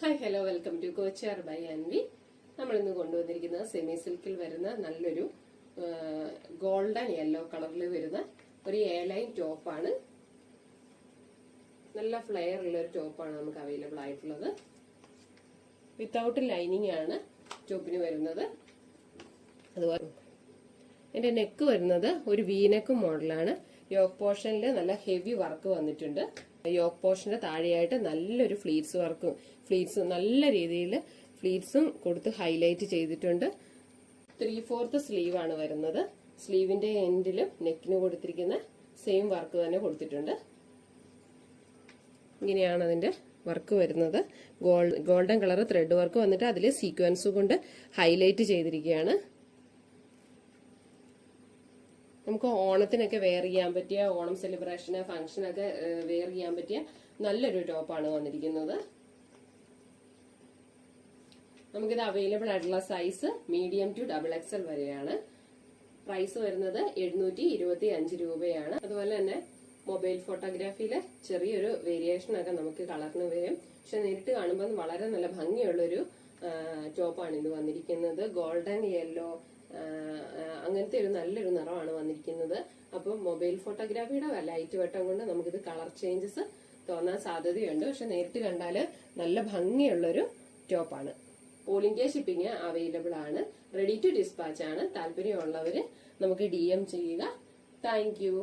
Hi hello welcome to Kochar by Anvi. നമ്മൾ ഇന്ന് കൊണ്ടുവന്നിരിക്കുന്നത് സെമി സിൽക്കിൽ വരുന്ന നല്ലൊരു ഗോൾഡൻ യെല്ലോ കളറിൽ വരുന്ന ഒരു എയർലൈൻ ടോപ്പാണ്. നല്ല ഫ്ലെയർ ഉള്ള ഒരു ടോപ്പാണ് നമുക്ക് അവൈലബിൾ ആയിട്ടുള്ളത്. വിത്തൗട്ട് ലൈനിങ് ആണ് ടോപ്പിന് വരുന്നത്. അതുപോലെ എന്റെ നെക്ക് വരുന്നത് ഒരു വീനെക്ക് മോഡലാണ്. യോക്ക് പോർഷനിൽ നല്ല ഹെവി വർക്ക് വന്നിട്ടുണ്ട്. യോക്ക് പോർഷന്റെ താഴെയായിട്ട് നല്ലൊരു ഫ്ലീറ്റ്സ് നല്ല രീതിയിൽ ഫ്ലീറ്റ്സും കൊടുത്ത് ഹൈലൈറ്റ് ചെയ്തിട്ടുണ്ട്. 3/4 സ്ലീവ് ആണ് വരുന്നത്. സ്ലീവിന്റെ എൻഡിലും നെക്കിന് കൊടുത്തിരിക്കുന്ന സെയിം വർക്ക് തന്നെ കൊടുത്തിട്ടുണ്ട്. ഇങ്ങനെയാണ് അതിന്റെ വർക്ക് വരുന്നത്. ഗോൾഡൻ കളർ ത്രെഡ് വർക്ക് വന്നിട്ട് അതിൽ സീക്വൻസ് കൊണ്ട് ഹൈലൈറ്റ് ചെയ്തിരിക്കുകയാണ്. നമുക്ക് ഓണത്തിനൊക്കെ വെയർ ചെയ്യാൻ പറ്റിയ, ഓണം സെലിബ്രേഷന് ഫംഗ്ഷനൊക്കെ വെയർ ചെയ്യാൻ പറ്റിയ നല്ലൊരു ടോപ്പാണ് വന്നിരിക്കുന്നത്. നമുക്കിത് അവൈലബിൾ ആയിട്ടുള്ള സൈസ് മീഡിയം ടു XXL വരെയാണ്. പ്രൈസ് വരുന്നത് 725 രൂപയാണ്. അതുപോലെ തന്നെ മൊബൈൽ ഫോട്ടോഗ്രാഫിയിലെ ചെറിയൊരു വേരിയേഷൻ ഒക്കെ നമുക്ക് കളറിന് വരും. പക്ഷെ നേരിട്ട് കാണുമ്പോൾ വളരെ നല്ല ഭംഗിയുള്ളൊരു ടോപ്പാണ് ഇത് വന്നിരിക്കുന്നത്. ഗോൾഡൻ യെല്ലോ അങ്ങനത്തെ ഒരു നല്ലൊരു നിറമാണ് വന്നിരിക്കുന്നത്. അപ്പം മൊബൈൽ ഫോട്ടോഗ്രാഫിയുടെ ലൈറ്റ് വെട്ടം കൊണ്ട് നമുക്കിത് കളർ ചേഞ്ചസ് തോന്നാൻ സാധ്യതയുണ്ട്. പക്ഷെ നേരിട്ട് കണ്ടാല് നല്ല ഭംഗിയുള്ളൊരു ടോപ്പാണ്. ഓൾ ഇന്ത്യ ഷിപ്പിംഗ് അവൈലബിൾ ആണ്. റെഡി ടു ഡിസ്പാച്ച് ആണ്. താല്പര്യമുള്ളവര് നമുക്ക് DM ചെയ്യുക. Thank you.